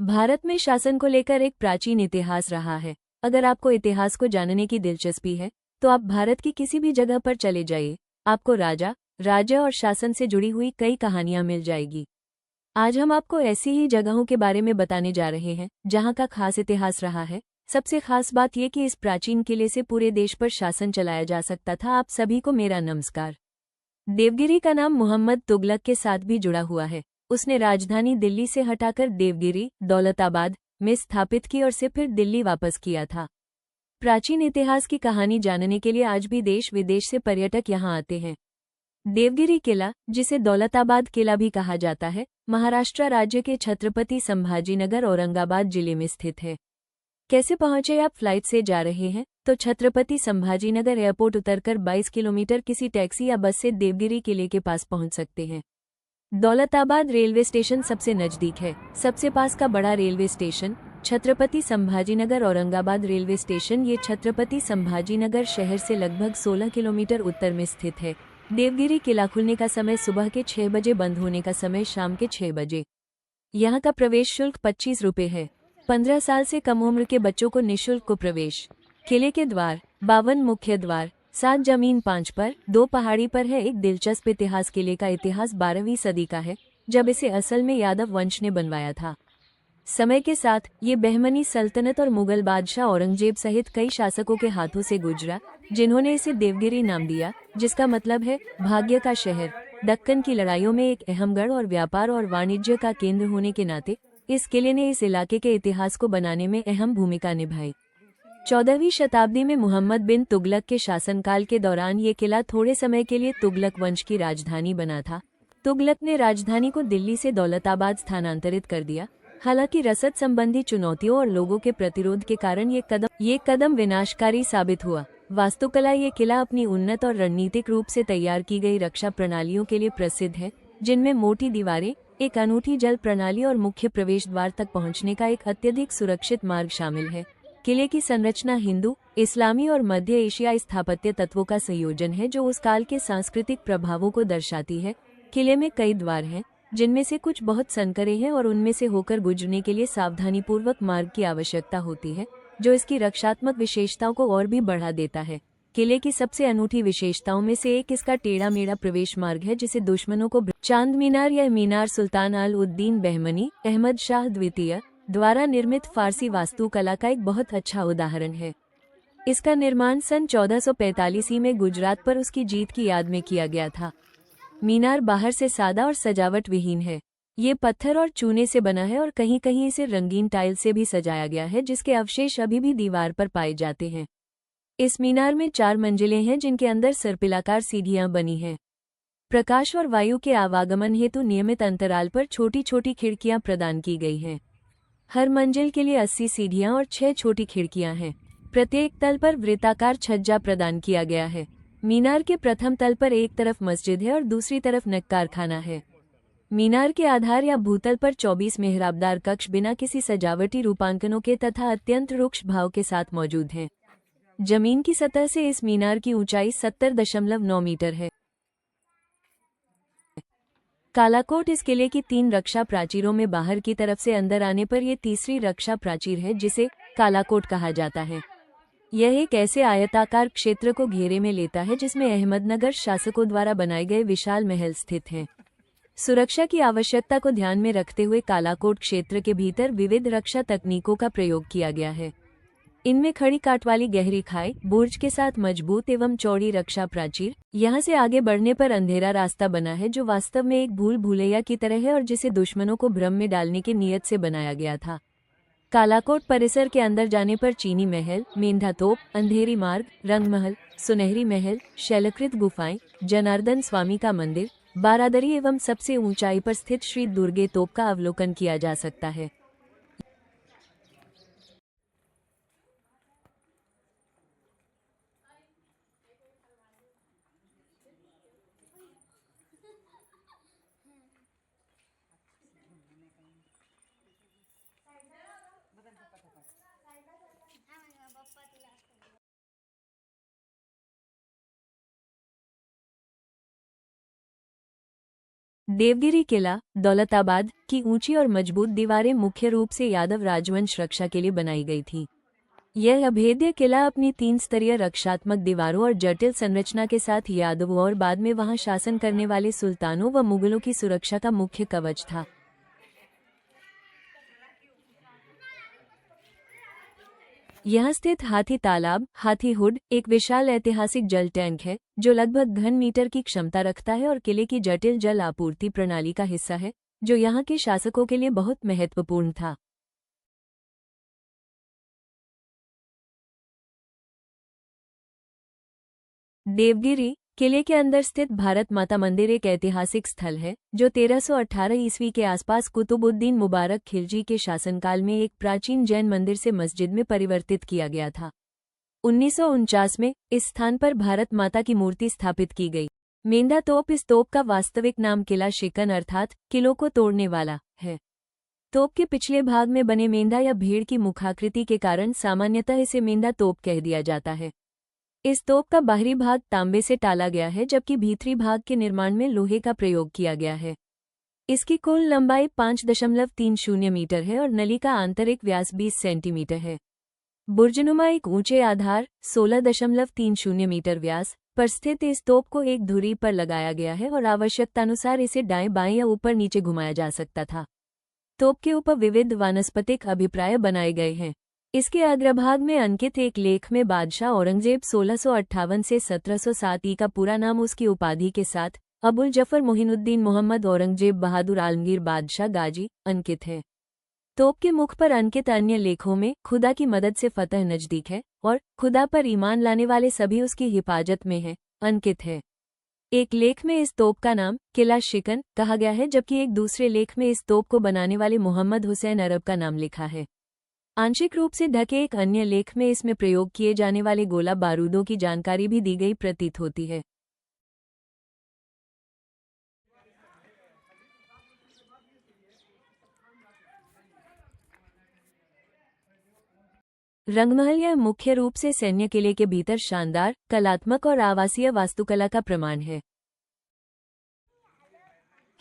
भारत में शासन को लेकर एक प्राचीन इतिहास रहा है। अगर आपको इतिहास को जानने की दिलचस्पी है तो आप भारत की किसी भी जगह पर चले जाइए, आपको राजा, राज्य और शासन से जुड़ी हुई कई कहानियां मिल जाएगी। आज हम आपको ऐसी ही जगहों के बारे में बताने जा रहे हैं जहां का खास इतिहास रहा है। सबसे खास बात यह कि इस प्राचीन किले से पूरे देश पर शासन चलाया जा सकता था। आप सभी को मेरा नमस्कार। देवगिरी का नाम मोहम्मद तुगलक के साथ भी जुड़ा हुआ है। उसने राजधानी दिल्ली से हटाकर देवगिरी, दौलताबाद में स्थापित की और से फिर दिल्ली वापस किया था। प्राचीन इतिहास की कहानी जानने के लिए आज भी देश विदेश से पर्यटक यहाँ आते हैं। देवगिरी किला, जिसे दौलताबाद किला भी कहा जाता है, महाराष्ट्र राज्य के छत्रपति संभाजीनगर औरंगाबाद जिले में स्थित है। कैसे पहुंचे? आप फ्लाइट से जा रहे हैं तो छत्रपति संभाजीनगर एयरपोर्ट उतरकर 22 किलोमीटर किसी टैक्सी या बस से देवगिरी किले के पास पहुंच सकते हैं। दौलताबाद रेलवे स्टेशन सबसे नजदीक है। सबसे पास का बड़ा railway station Chhatrapati Sambhajinagar Aurangabad railway station, ये छत्रपति संभाजीनगर शहर से लगभग 16 किलोमीटर उत्तर में स्थित है। देवगिरी किला खुलने का समय सुबह के 6 बजे, बंद होने का समय शाम के 6 बजे। यहाँ का प्रवेश शुल्क 25 रुपये है। 15 साल से कम उम्र के बच्चों को निःशुल्क को प्रवेश। किले के द्वार 52 मुख्य द्वार, 7 जमीन 5 पर, 2 पहाड़ी पर है। एक दिलचस्प इतिहास। किले का इतिहास 12वीं सदी का है, जब इसे असल में यादव वंश ने बनवाया था। समय के साथ ये बहमनी सल्तनत और मुगल बादशाह औरंगजेब सहित कई शासकों के हाथों से गुजरा, जिन्होंने इसे देवगिरी नाम दिया, जिसका मतलब है भाग्य का शहर। दक्कन की लड़ाइयों में एक अहम गढ़ और व्यापार और वाणिज्य का केंद्र होने के नाते इस किले ने इस इलाके के इतिहास को बनाने में अहम भूमिका निभाई। 14वीं शताब्दी में मोहम्मद बिन तुगलक के शासनकाल के दौरान ये किला थोड़े समय के लिए तुगलक वंश की राजधानी बना था। तुगलक ने राजधानी को दिल्ली से दौलताबाद स्थानांतरित कर दिया। हालांकि रसद संबंधी चुनौतियों और लोगों के प्रतिरोध के कारण ये कदम विनाशकारी साबित हुआ। वास्तुकला, ये किला अपनी उन्नत और रणनीतिक रूप से तैयार की गई रक्षा प्रणालियों के लिए प्रसिद्ध है, जिनमें मोटी दीवारें, एक अनूठी जल प्रणाली और मुख्य प्रवेश द्वार तक पहुंचने का एक अत्यधिक सुरक्षित मार्ग शामिल है। किले की संरचना हिंदू, इस्लामी और मध्य एशियाई स्थापत्य तत्वों का संयोजन है, जो उस काल के सांस्कृतिक प्रभावों को दर्शाती है। किले में कई द्वार हैं, जिनमें से कुछ बहुत संकरे हैं और उनमें से होकर गुजरने के लिए सावधानीपूर्वक मार्ग की आवश्यकता होती है, जो इसकी रक्षात्मक विशेषताओं को और भी बढ़ा देता है। किले की सबसे अनूठी विशेषताओं में से एक इसका टेढ़ा मेढ़ा प्रवेश मार्ग है, जिसे दुश्मनों को चांद मीनार या मीनार सुल्तान अल उद्दीन बहमनी अहमद शाह द्वितीय द्वारा निर्मित फारसी वास्तुकला का एक बहुत अच्छा उदाहरण है। इसका निर्माण सन 1445 में गुजरात पर उसकी जीत की याद में किया गया था। मीनार बाहर से सादा और सजावट विहीन है। ये पत्थर और चूने से बना है और कहीं कहीं इसे रंगीन टाइल से भी सजाया गया है, जिसके अवशेष अभी भी दीवार पर पाए जाते हैं। इस मीनार में 4 मंजिलें हैं, जिनके अंदर सर्पिलाकार सीढ़ियां बनी हैं। प्रकाश और वायु के आवागमन हेतु नियमित अंतराल पर छोटी छोटी खिड़कियां प्रदान की गई हैं। हर मंजिल के लिए 80 सीढ़ियां और 6 छोटी खिड़कियां हैं। प्रत्येक तल पर वृत्ताकार छज्जा प्रदान किया गया है। मीनार के प्रथम तल पर एक तरफ मस्जिद है और दूसरी तरफ नक्कारखाना है। मीनार के आधार या भूतल पर 24 मेहराबदार कक्ष बिना किसी सजावटी रूपांकनों के तथा अत्यंत रुक्ष भाव के साथ मौजूद हैं। जमीन की सतह से इस मीनार की ऊंचाई 70.9 मीटर है। कालाकोट इस किले की 3 रक्षा प्राचीरों में बाहर की तरफ से अंदर आने पर यह तीसरी रक्षा प्राचीर है, जिसे कालाकोट कहा जाता है। यह एक ऐसे आयताकार क्षेत्र को घेरे में लेता है जिसमें अहमदनगर शासकों द्वारा बनाए गए विशाल महल स्थित हैं। सुरक्षा की आवश्यकता को ध्यान में रखते हुए कालाकोट क्षेत्र के भीतर विविध रक्षा तकनीकों का प्रयोग किया गया है। इनमें खड़ी काट वाली गहरी खाई, बुर्ज के साथ मजबूत एवं चौड़ी रक्षा प्राचीर, यहाँ से आगे बढ़ने पर अंधेरा रास्ता बना है, जो वास्तव में एक भूल भुलैया की तरह है और जिसे दुश्मनों को भ्रम में डालने की नीयत से बनाया गया था। कालाकोट परिसर के अंदर जाने पर चीनी महल, मेंढा तोप, अंधेरी मार्ग, रंगमहल, सुनहरी महल, शैलकृत गुफाएं, जनार्दन स्वामी का मंदिर, बारादरी एवं सबसे ऊंचाई पर स्थित श्री दुर्गे तोप का अवलोकन किया जा सकता है। देवगिरी किला दौलताबाद की ऊंची और मजबूत दीवारें मुख्य रूप से यादव राजवंश रक्षा के लिए बनाई गई थी। यह अभेद्य किला अपनी 3 स्तरीय रक्षात्मक दीवारों और जटिल संरचना के साथ यादवों और बाद में वहां शासन करने वाले सुल्तानों व मुगलों की सुरक्षा का मुख्य कवच था। यहाँ स्थित हाथी तालाब हाथी हुड एक विशाल ऐतिहासिक जल टैंक है जो लगभग घन मीटर की क्षमता रखता है और किले की जटिल जल आपूर्ति प्रणाली का हिस्सा है, जो यहाँ के शासकों के लिए बहुत महत्वपूर्ण था। देवगिरी किले के अंदर स्थित भारत माता मंदिर एक ऐतिहासिक स्थल है जो 1318 ईस्वी के आसपास कुतुबुद्दीन मुबारक खिलजी के शासनकाल में एक प्राचीन जैन मंदिर से मस्जिद में परिवर्तित किया गया था। 1949 में इस स्थान पर भारत माता की मूर्ति स्थापित की गई। मेंढा तोप इस तोप का वास्तविक नाम किला शिकन अर्थात किलों को तोड़ने वाला है। तोप के पिछले भाग में बने मेंढा या भेड़ की मुखाकृति के कारण सामान्यतः इसे मेंढा तोप कह दिया जाता है। इस तोप का बाहरी भाग तांबे से टाला गया है जबकि भीतरी भाग के निर्माण में लोहे का प्रयोग किया गया है। इसकी कुल लंबाई 5.30 मीटर है और नली का आंतरिक व्यास 20 सेंटीमीटर है। बुर्जनुमा एक ऊंचे आधार 16.30 मीटर व्यास पर स्थित इस तोप को एक धुरी पर लगाया गया है और आवश्यकतानुसार इसे दाएं बाएं या ऊपर नीचे घुमाया जा सकता था। तोप के ऊपर विविध वानस्पतिक अभिप्राय बनाए गए हैं। इसके अग्रभाग में अंकित एक लेख में बादशाह औरंगजेब 1658 से 1707 ई का पूरा नाम उसकी उपाधि के साथ अबुल जफर मोहिनुद्दीन मोहम्मद औरंगजेब बहादुर आलमगीर बादशाह गाजी अंकित है। तोप के मुख पर अंकित अन्य लेखों में खुदा की मदद से फतह नजदीक है और खुदा पर ईमान लाने वाले सभी उसकी हिफाजत में है अंकित है। एक लेख में इस तोप का नाम किला शिकन कहा गया है जबकि एक दूसरे लेख में इस तोप को बनाने वाले मोहम्मद हुसैन अरब का नाम लिखा है। आंशिक रूप से ढके एक अन्य लेख में इसमें प्रयोग किए जाने वाले गोला बारूदों की जानकारी भी दी गई प्रतीत होती है। रंगमहल यह मुख्य रूप से सैन्य किले के भीतर शानदार कलात्मक और आवासीय वास्तुकला का प्रमाण है।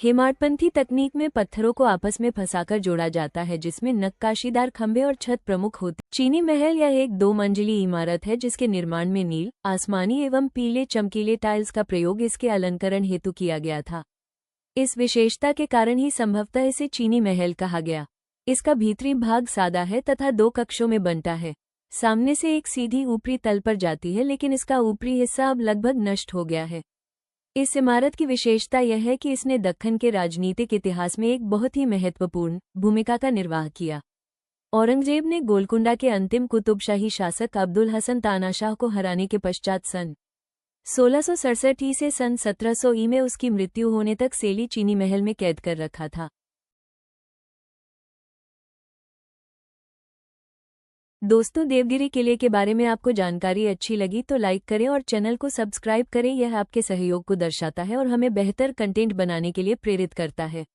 हेमाडपंथी तकनीक में पत्थरों को आपस में फंसाकर जोड़ा जाता है जिसमें नक्काशीदार खंभे और छत प्रमुख होते। चीनी महल यह एक 2 मंजिली इमारत है जिसके निर्माण में नील आसमानी एवं पीले चमकीले टाइल्स का प्रयोग इसके अलंकरण हेतु किया गया था। इस विशेषता के कारण ही संभवतः इसे चीनी महल कहा गया। इसका भीतरी भाग सादा है तथा 2 कक्षों में बनता है। सामने से एक सीधी ऊपरी तल पर जाती है लेकिन इसका ऊपरी हिस्सा अब लगभग नष्ट हो गया है। इस इमारत की विशेषता यह है कि इसने दक्खन के राजनीतिक इतिहास में एक बहुत ही महत्वपूर्ण भूमिका का निर्वाह किया। औरंगजेब ने गोलकुंडा के अंतिम कुतुबशाही शासक अब्दुल हसन तानाशाह को हराने के पश्चात सन 1667 ई से सन 1700 ई में उसकी मृत्यु होने तक सेली चीनी महल में कैद कर रखा था। दोस्तों, देवगिरी किले के बारे में आपको जानकारी अच्छी लगी तो लाइक करें और चैनल को सब्सक्राइब करें। यह आपके सहयोग को दर्शाता है और हमें बेहतर कंटेंट बनाने के लिए प्रेरित करता है।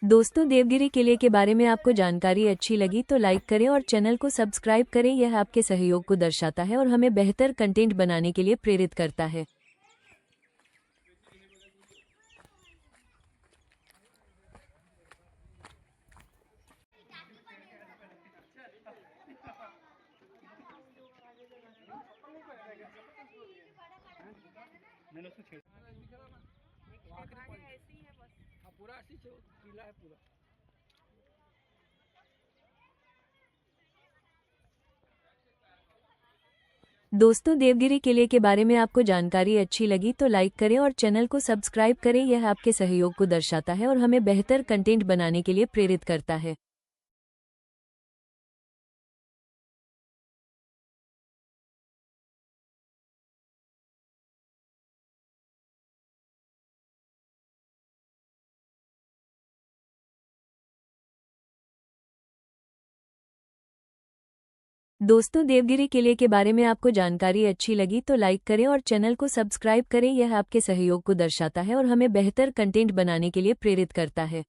दोस्तों, देवगिरी किले के बारे में आपको जानकारी अच्छी लगी तो लाइक करें और चैनल को सब्सक्राइब करें। यह आपके सहयोग को दर्शाता है और हमें बेहतर कंटेंट बनाने के लिए प्रेरित करता है। पूरा ऐसी किला है पूरा। दोस्तों, देवगिरी किले के बारे में आपको जानकारी अच्छी लगी तो लाइक करें और चैनल को सब्सक्राइब करें। यह आपके सहयोग को दर्शाता है और हमें बेहतर कंटेंट बनाने के लिए प्रेरित करता है। दोस्तों, देवगिरी किले के बारे में आपको जानकारी अच्छी लगी तो लाइक करें और चैनल को सब्सक्राइब करें। यह आपके सहयोग को दर्शाता है और हमें बेहतर कंटेंट बनाने के लिए प्रेरित करता है।